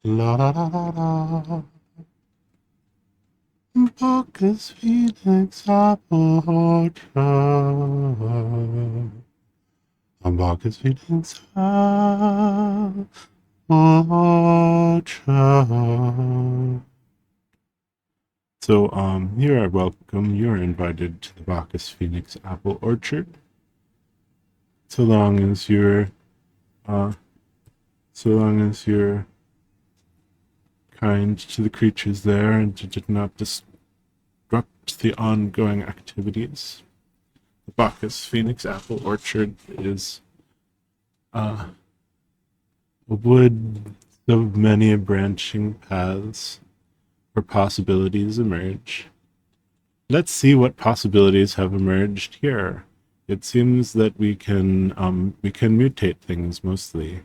La da da da da. Bacchus, Phoenix, Apple, Bacchus, Phoenix, Apple. So, you are welcome. You are invited to the Bacchus Phoenix Apple Orchard. So long as you're, uh, so long as you're kind to the creatures there and did not disrupt the ongoing activities. The Bacchus Phoenix Apple Orchard is a wood of many branching paths where possibilities emerge. Let's see what possibilities have emerged here. It seems that we can mutate things mostly,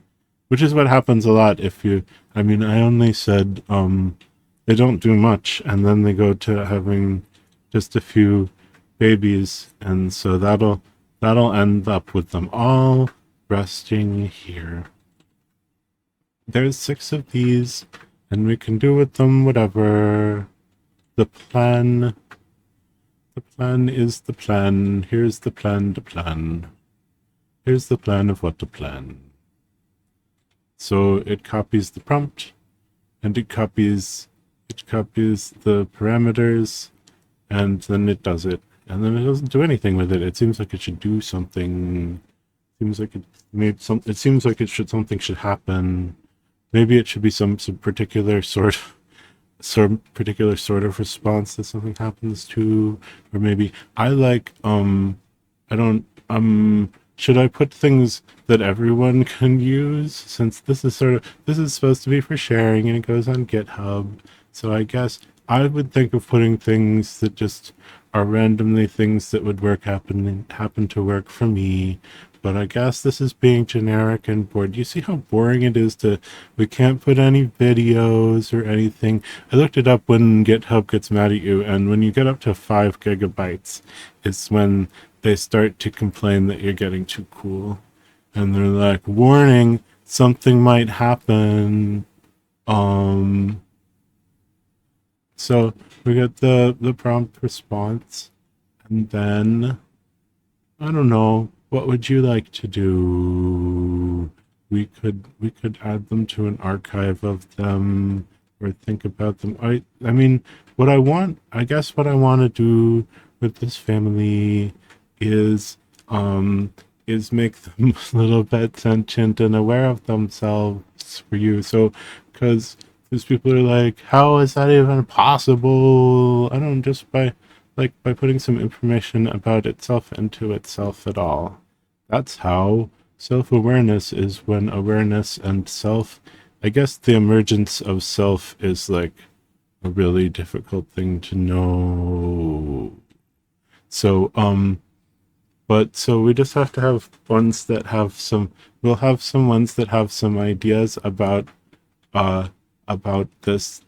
which is what happens a lot if you. I mean, I only said they don't do much, and then they go to having just a few babies, and so that'll end up with them all resting here. There's 6 of these, and we can do with them whatever. The plan is the plan. Here's the plan to plan. Here's the plan of what to plan. So it copies the prompt, and it copies the parameters, and then it does it. And then it doesn't do anything with it. It seems like it should do something. Seems like it made some. It seems like something should happen. Maybe it should be some particular sort of response that something happens to, or maybe I like I don't should I put things that everyone can use, since this is supposed to be for sharing and it goes on GitHub. So I guess I would think of putting things that just are randomly things that would happen to work for me. But I guess this is being generic and bored. You see how boring it is we can't put any videos or anything. I looked it up when GitHub gets mad at you, and when you get up to 5 gigabytes, it's when they start to complain that you're getting too cool. And they're like, warning, something might happen. So we get the prompt response, and then I don't know, what would you like to do? We could add them to an archive of them, or think about them. I mean, I guess what I want to do with this family is make them a little bit sentient and aware of themselves for you. So, because these people are like, how is that even possible? I don't, just by putting some information about itself into itself at all. That's how self-awareness is, when awareness and self, I guess the emergence of self is like a really difficult thing to know. So, but so we just have to have ones that have we'll have some ones that have some ideas about this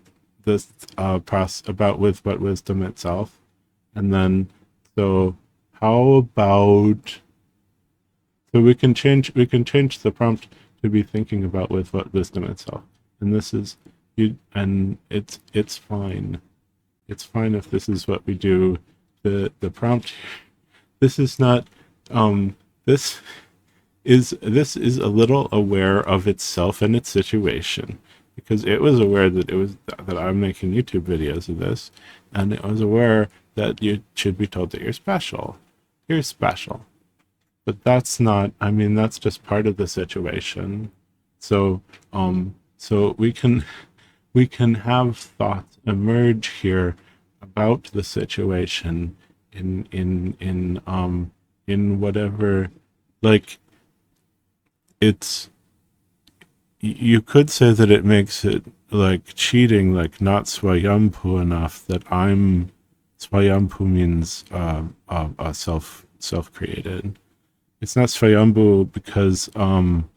process, about with what wisdom itself. And then, so how about, so we can change the prompt to be thinking about with what wisdom itself. And this is and it's fine. It's fine if this is what we do. The prompt, this is not this is a little aware of itself and its situation, because it was aware that I'm making YouTube videos of this, and it was aware that you should be told that you're special. You're special. But that's not, I mean, that's just part of the situation. So so we can have thoughts emerge here about the situation in whatever, like, it's, you could say that it makes it like cheating, like not swayampu enough that I'm swayampu means self created. It's not swayambu because I'm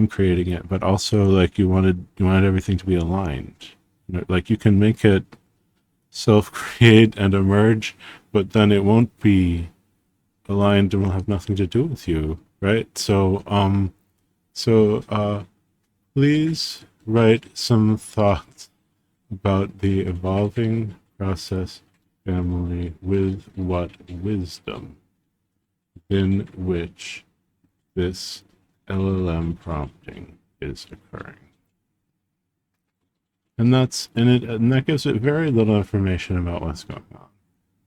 creating it, but also like you wanted everything to be aligned. Like you can make it self create and emerge, but then it won't be aligned and will have nothing to do with you, right? So please write some thoughts about the evolving process family with what wisdom in which this LLM prompting is occurring. And that gives it very little information about what's going on.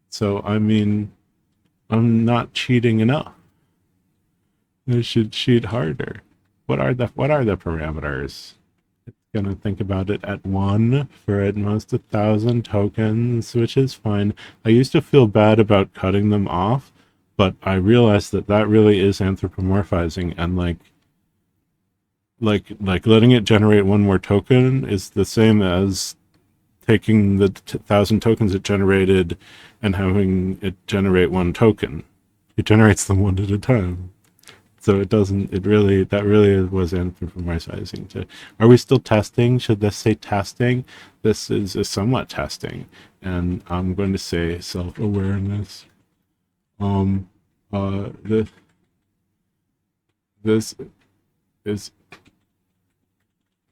So I mean, I'm not cheating enough. I should cheat harder. What are the parameters? It's gonna think about it at 1 for at most 1,000 tokens, which is fine. I used to feel bad about cutting them off, but I realized that really is anthropomorphizing, and like letting it generate one more token is the same as taking the 1,000 tokens it generated and having it generate one token. It generates them one at a time. So that really was anthropomorphizing. Are we still testing? Should this say testing? This is a somewhat testing. And I'm going to say self-awareness. This is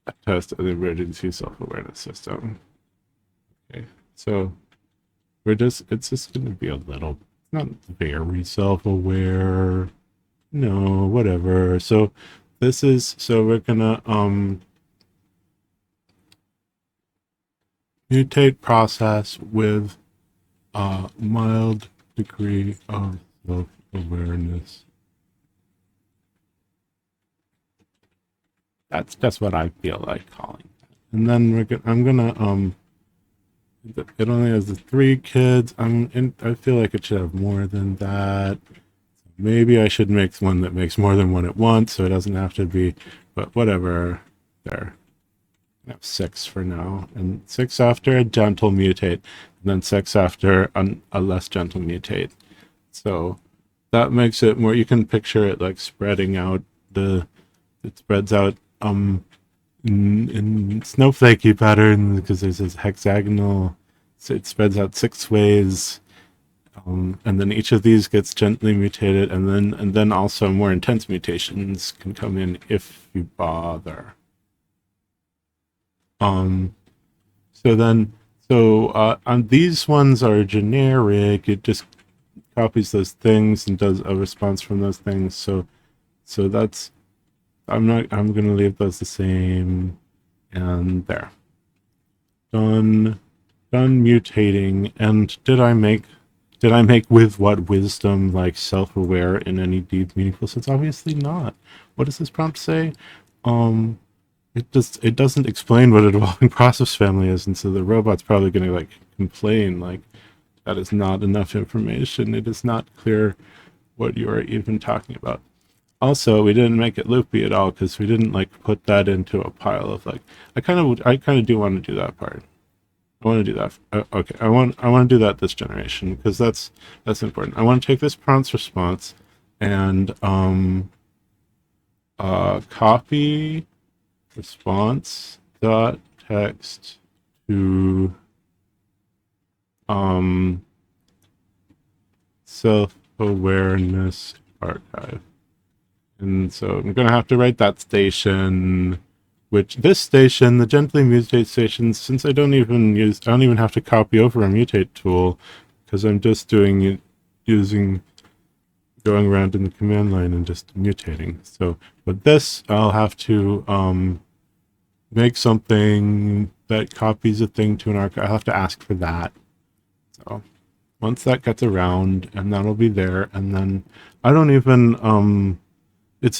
a test of the emergency self-awareness system. Okay, so it's just going to be a little, not very self-aware. No, whatever. So we're gonna mutate process with a mild degree of self-awareness. That's what I feel like calling it. And then I'm gonna it only has the 3 kids. I feel like it should have more than that. Maybe I should make one that makes more than one at once, so it doesn't have to be, but whatever. There. I have 6 for now, and 6 after a gentle mutate, and then 6 after a less gentle mutate. So that makes it more, you can picture it like spreading out it spreads out in snowflakey pattern, because there's this hexagonal, so it spreads out 6 ways. And then each of these gets gently mutated, and then also more intense mutations can come in if you bother. These ones are generic. It just copies those things and does a response from those things. So that's, I'm gonna leave those the same, and there. Done mutating. And did I make with what wisdom, like self-aware in any deep, meaningful sense? Obviously not. What does this prompt say? It doesn't explain what a evolving process family is, and so the robot's probably going to like complain like that is not enough information. It is not clear what you are even talking about. Also, we didn't make it loopy at all because we didn't like put that into a pile of like. I kind of do want to do that part. I want to do that. Okay, I want to do that this generation because that's important. I want to take this prompt's response and copy response dot text to self-awareness archive. And so I'm gonna have to write that station, which this station, the gently mutate station, since I don't even have to copy over a mutate tool because I'm just doing it using going around in the command line and just mutating. So with this, I'll have to make something that copies a thing to an archive. I'll have to ask for that. So once that gets around, and that'll be there, and then I don't even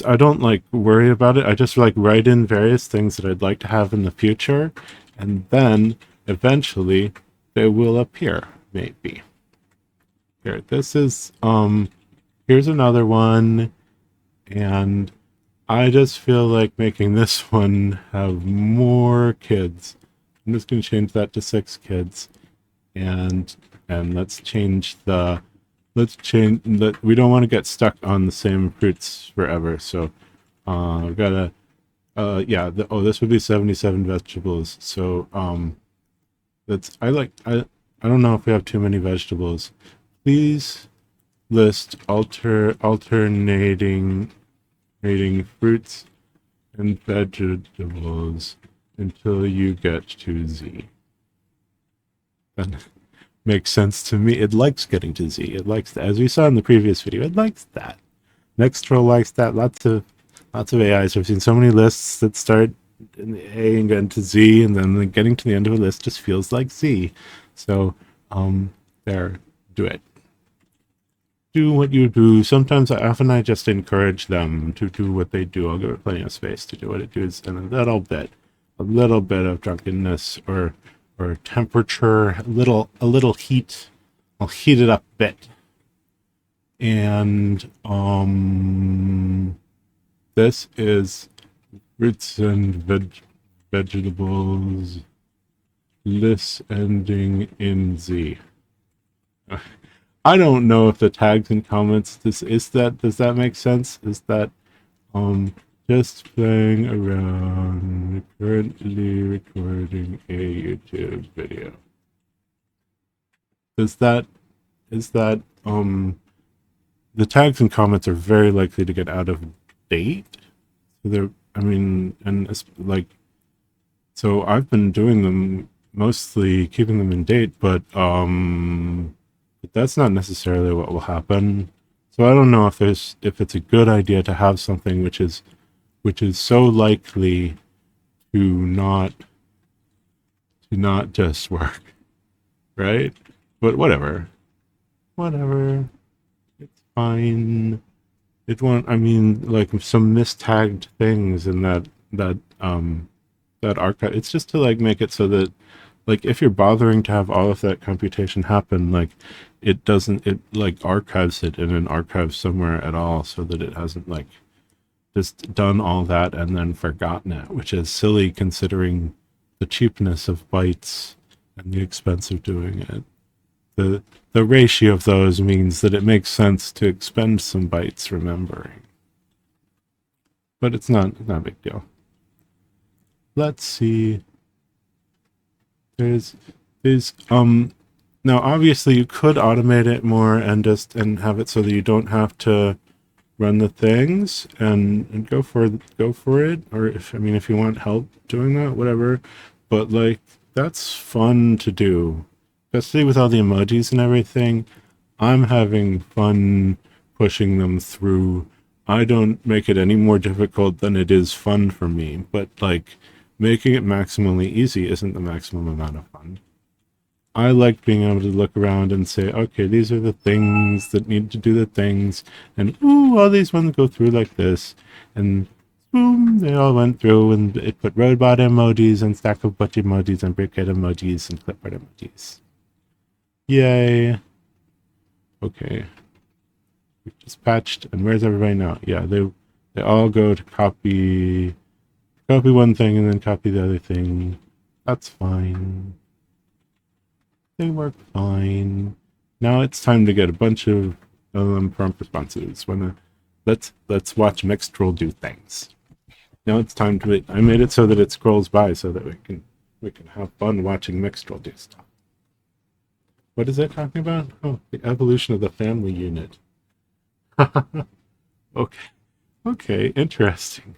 I don't like worry about it. I just like write in various things that I'd like to have in the future, and then eventually they will appear, maybe. Here, this is here's another one, and I just feel like making this one have more kids. I'm just going to change that to 6 kids, and let's change that. We don't want to get stuck on the same fruits forever. So we've got to yeah. This would be 77 vegetables. So that's I don't know if we have too many vegetables. Please list alternating rating fruits and vegetables until you get to Z. That makes sense to me. It likes getting to Z. It likes that. As we saw in the previous video, it likes that. Nextro likes that. Lots of AIs. I've seen so many lists that start in the A and get into Z, and then getting to the end of a list just feels like Z. So, there, do it. Do what you do. Sometimes I just encourage them to do what they do. I'll give it plenty of space to do what it does, and a little bit of drunkenness or temperature, a little heat. I'll heat it up a bit. And this is fruits and vegetables. List ending in Z. I don't know if the tags and comments does that make sense? Is that just playing around, currently recording a YouTube video. Is that the tags and comments are very likely to get out of date. So so I've been doing them, mostly keeping them in date, but that's not necessarily what will happen. So I don't know if it's a good idea to have something which is so likely to not just work, right? But whatever, it's fine. It won't. I mean, like some mistagged things in that archive. It's just to like make it so that, like, if you're bothering to have all of that computation happen, like it like archives it in an archive somewhere at all, so that it hasn't like just done all that and then forgotten it, which is silly considering the cheapness of bytes and the expense of doing it. The ratio of those means that it makes sense to expend some bytes remembering. But it's not a big deal. Let's see. There's now obviously you could automate it more and have it so that you don't have to run the things and go for it, or if you want help doing that, whatever. But like, that's fun to do, especially with all the emojis and everything. I'm having fun pushing them through. I don't make it any more difficult than it is fun for me, but like making it maximally easy isn't the maximum amount of fun. I like being able to look around and say, okay, these are the things that need to do the things, and ooh, all these ones go through like this, and boom, they all went through, and it put robot emojis and stack of butch emojis and brickhead emojis and clipboard emojis. Yay. Okay. We just patched, and where's everybody now? Yeah, they all go to copy one thing and then copy the other thing. That's fine. They work fine. Now it's time to get a bunch of prompt responses. Let's watch Mixtroll do things. Now it's time to. I made it so that it scrolls by so that we can have fun watching Mixtroll do stuff. What is it talking about? Oh, the evolution of the family unit. Okay, interesting.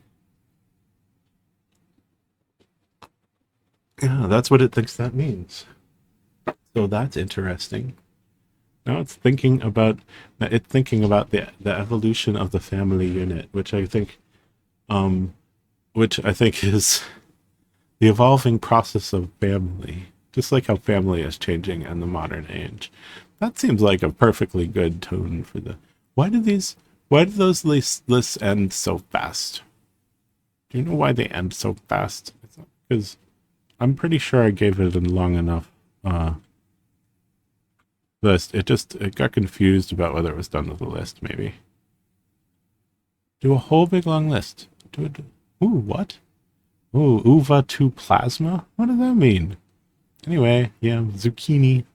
Yeah, that's what it thinks that means. So that's interesting. Now it's thinking about the evolution of the family unit, which I think is the evolving process of family, just like how family is changing in the modern age. That seems like a perfectly good tone for the. Why do those lists end so fast? Do you know why they end so fast? Because I'm pretty sure I gave it a long enough list. It got confused about whether it was done with a list, maybe. Do a whole big long list. Ooh, what? Ooh, uva to plasma? What does that mean? Anyway, yeah, zucchini.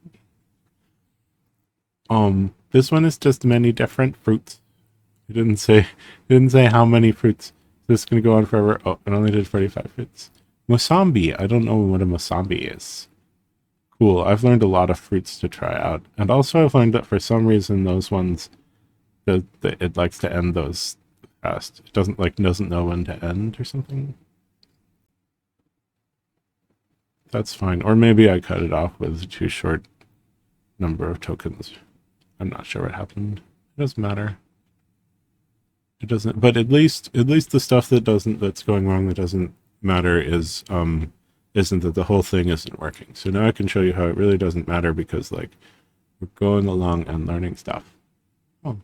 This one is just many different fruits. It didn't say how many fruits. This is gonna go on forever. Oh, it only did 45 fruits. Mosambi. I don't know what a mosambi is. Cool. I've learned a lot of fruits to try out. And also I've learned that for some reason those ones it likes to end those fast. It doesn't know when to end or something. That's fine. Or maybe I cut it off with too short number of tokens. I'm not sure what happened. It doesn't matter. It doesn't, but at least the stuff that's going wrong that doesn't matter isn't that the whole thing isn't working. So now I can show you how it really doesn't matter because like we're going along and learning stuff. Oh.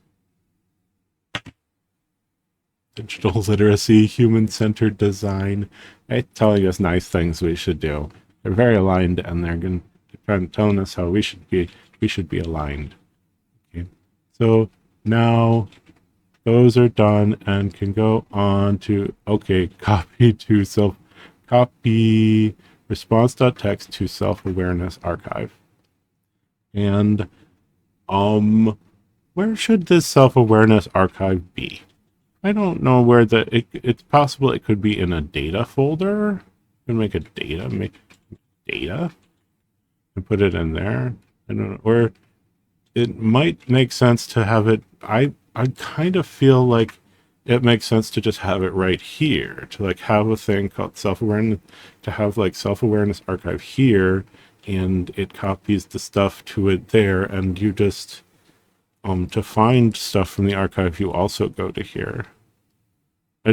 Digital literacy, human-centered design, right? Telling us nice things we should do. They're very aligned and they're going to telling us how we should be aligned. Okay. So now those are done and can go on to, okay, copy response.txt to self-awareness archive. And where should this self-awareness archive be? I don't know where it's possible it could be in a data folder. You can make data and put it in there. I don't know, or it might make sense to have it. I kind of feel like it makes sense to just have it right here, to like have a thing called self-awareness, to have like self-awareness archive here, and it copies the stuff to it there, and you just to find stuff from the archive you also go to here. I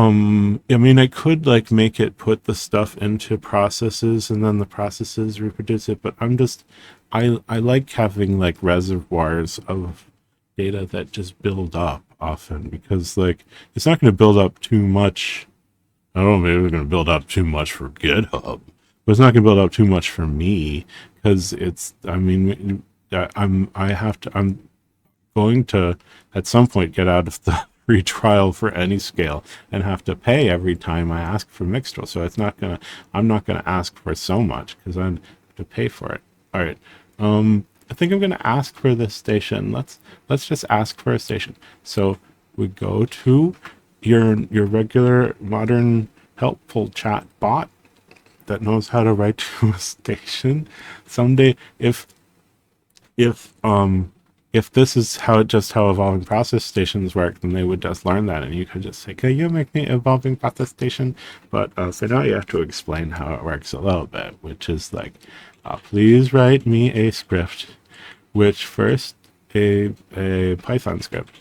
mean, I could like make it put the stuff into processes and then the processes reproduce it, but I like having like reservoirs of data that just build up often because like it's not going to build up too much. I don't know, maybe it's going to build up too much for GitHub, but it's not going to build up too much for me because I mean, I'm going to at some point get out of the free trial for any scale and have to pay every time I ask for Mixtral. So I'm not gonna ask for so much because I have to pay for it. All right. I think I'm gonna ask for this station. Let's just ask for a station. So we go to your regular modern helpful chat bot that knows how to write to a station. Someday if this is how evolving process stations work, then they would just learn that, and you could just say, "Can you make me evolving process station?" But so now you have to explain how it works a little bit, which is like, please write me a script, which first a Python script,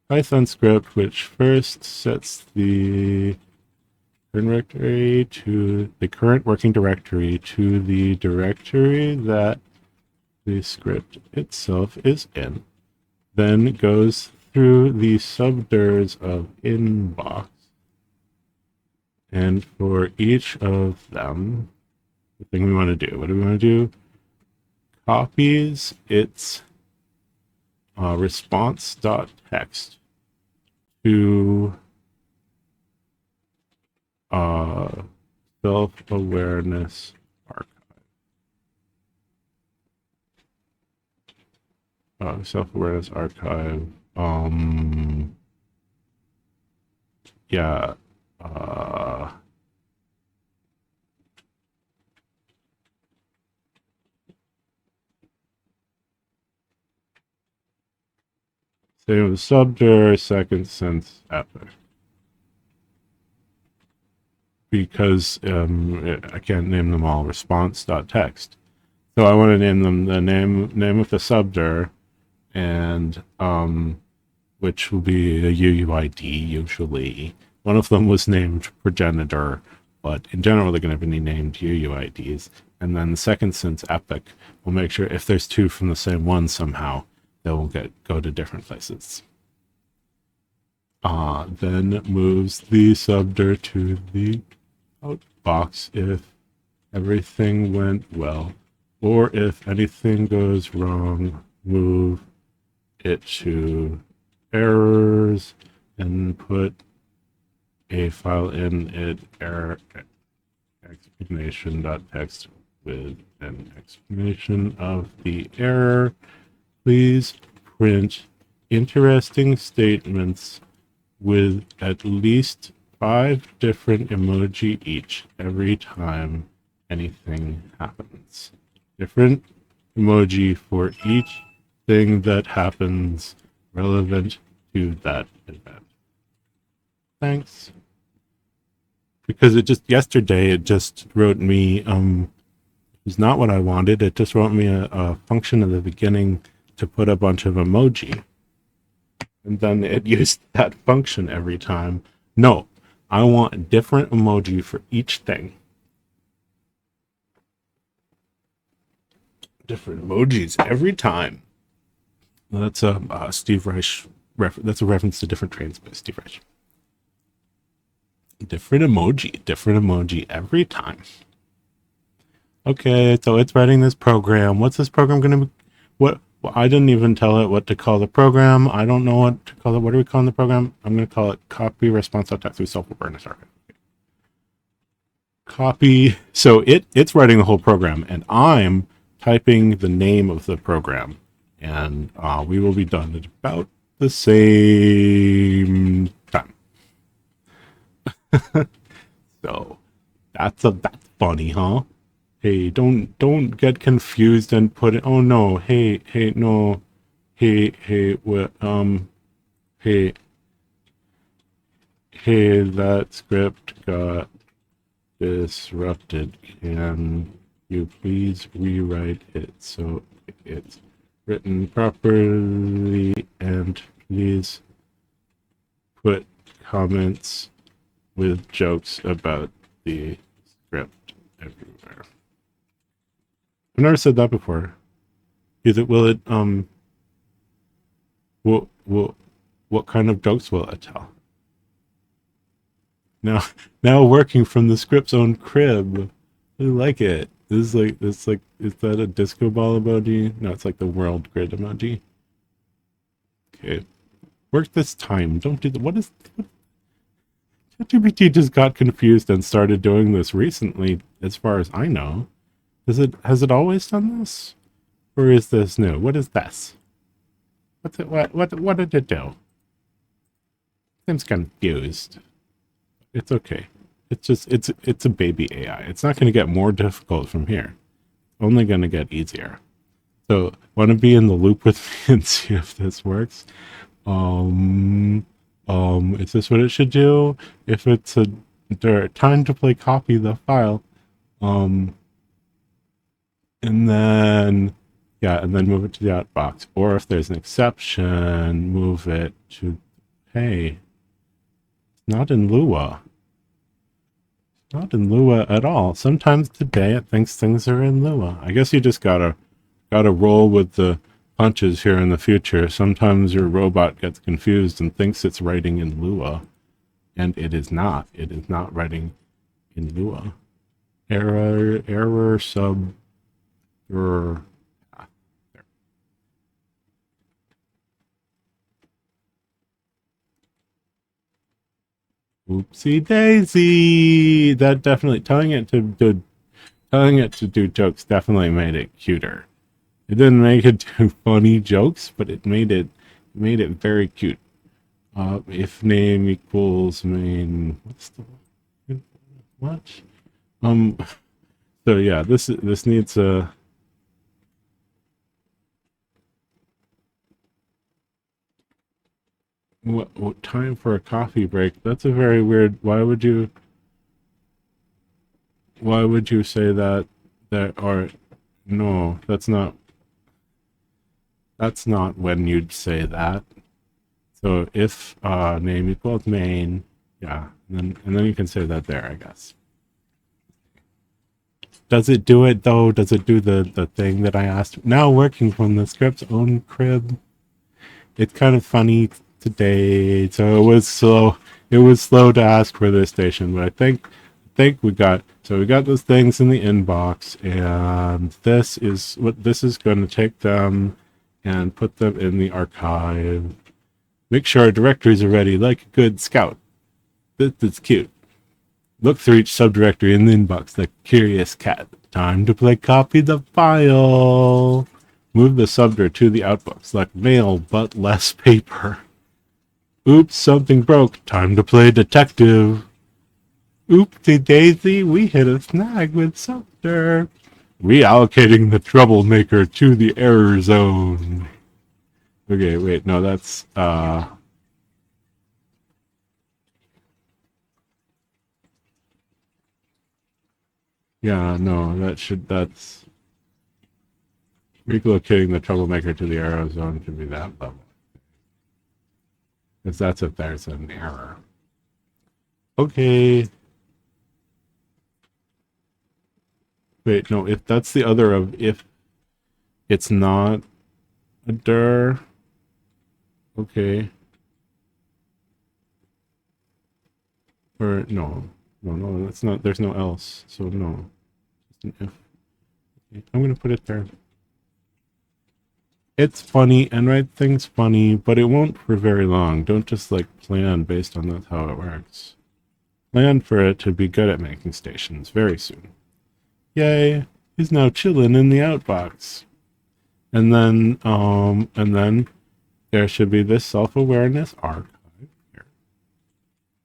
which first sets the current working directory to the directory that the script itself is in, then goes through the subdirs of inbox, and for each of them, the thing we want to do, what do we want to do? Copies its response.txt to self-awareness archive. Self-awareness archive. Yeah. Same with subdir, second sense epic. Because I can't name them all response.txt. So I want to name them the name of the subdir, and which will be a UUID usually. One of them was named progenitor, but in general they're going to be named UUIDs. And then the second sense epic will make sure if there's two from the same one somehow, they will go to different places. Then moves the subdir to the outbox if everything went well, or if anything goes wrong, move it to errors, and put a file in it error explanation.txt with an explanation of the error. Please print interesting statements with at least 5 different emoji each every time anything happens. Different emoji for each thing that happens relevant to that event. Thanks. Because it just yesterday it just wrote me it's not what I wanted. It just wrote me a function at the beginning to put a bunch of emoji. And then it used that function every time. No, I want a different emoji for each thing. Different emojis every time. That's a Steve Reich that's a reference to Different Trains by Steve Reich. Different emoji every time. Okay, so it's writing this program. What's this program going to be? What? Well, I didn't even tell it what to call the program. I don't know what to call it. What are we calling the program? I'm going to call it copy response.text through self-awareness archive. Copy. So it's writing the whole program, and I'm typing the name of the program, and we will be done at about the same time. So that's funny, huh? Hey, don't get confused and put it. Oh no! Hey, no! Hey, what? Hey, that script got disrupted. Can you please rewrite it so it's written properly? And please put comments with jokes about the script everywhere. I've never said that before. Will it what kind of jokes will it tell? Now working from the script's own crib. I like it. This is like is that a disco ball emoji? No, it's like the world grid emoji. Okay. Work this time. Don't do the what is ChatGPT just got confused and started doing this recently, as far as I know. Has it always done this? Or is this new? What is this? What did it do? I'm confused. It's okay. It's a baby AI. It's not going to get more difficult from here. Only going to get easier. So, want to be in the loop with me and see if this works? Is this what it should do? If it's a time to play, copy the file. And then move it to the outbox. Or if there's an exception, move it to, hey, it's not in Lua. It's not in Lua at all. Sometimes today it thinks things are in Lua. I guess you just gotta roll with the punches here in the future. Sometimes your robot gets confused and thinks it's writing in Lua, and it is not. It is not writing in Lua. Error sub. Oopsie daisy. That definitely telling it to do jokes definitely made it cuter. It didn't make it do funny jokes, but it made it very cute. If name equals main, what's the what? So yeah, this needs a. What time for a coffee break? That's a very weird. Why would you say that? Or no, that's not when you'd say that. So if name equals main, yeah, and then you can say that there, I guess. Does it do it though? Does it do the thing that I asked? Now working from the script's own crib. It's kind of funny today, so it was slow. It was slow to ask for this station, but I think we got those things in the inbox, and this is going to take them and put them in the archive. Make sure our directories are ready like a good scout. That's cute. Look through each subdirectory in the inbox like a curious cat. Time to play copy the file. Move the subdir to the outbox like mail but less paper. Oops, something broke. Time to play detective. Oopsie daisy, we hit a snag with subdir. Reallocating the troublemaker to the error zone. Okay, wait, no, that's yeah, no, that's relocating the troublemaker to the error zone should be that level. Because that's if there's an error. Okay. Wait, no, if that's the other of if it's not a dir. Okay. Or no, that's not. There's no else. So no, just an if. Okay, I'm gonna put it there. It's funny and write things funny, but it won't for very long. Don't just like plan based on that's how it works. Plan for it to be good at making stations very soon. Yay! He's now chilling in the outbox. And then there should be this self-awareness archive here.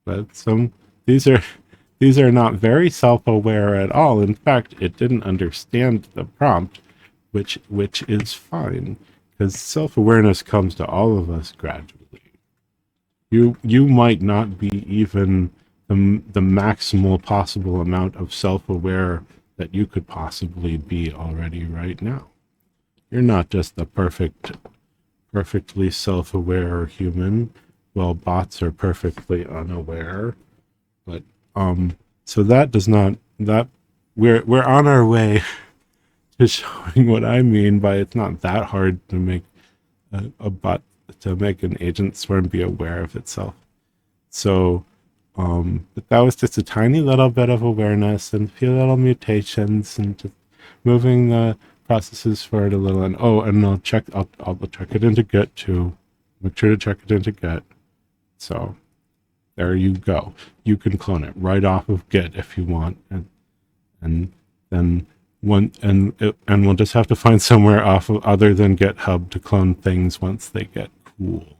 But these are not very self-aware at all. In fact, it didn't understand the prompt, which is fine, because self-awareness comes to all of us gradually. You might not be even the maximal possible amount of self-aware that you could possibly be already right now. You're not just the perfectly self-aware human. Well, bots are perfectly unaware, but so that does not that we're on our way to showing what I mean by it's not that hard to make a bot to make an agent swarm be aware of itself. So but that was just a tiny little bit of awareness and a few little mutations and just moving the processes forward a little. And and I'll check it into Git too. Make sure to check it into Git. So there you go. You can clone it right off of Git if you want, and then we'll just have to find somewhere off of other than GitHub to clone things once they get cool.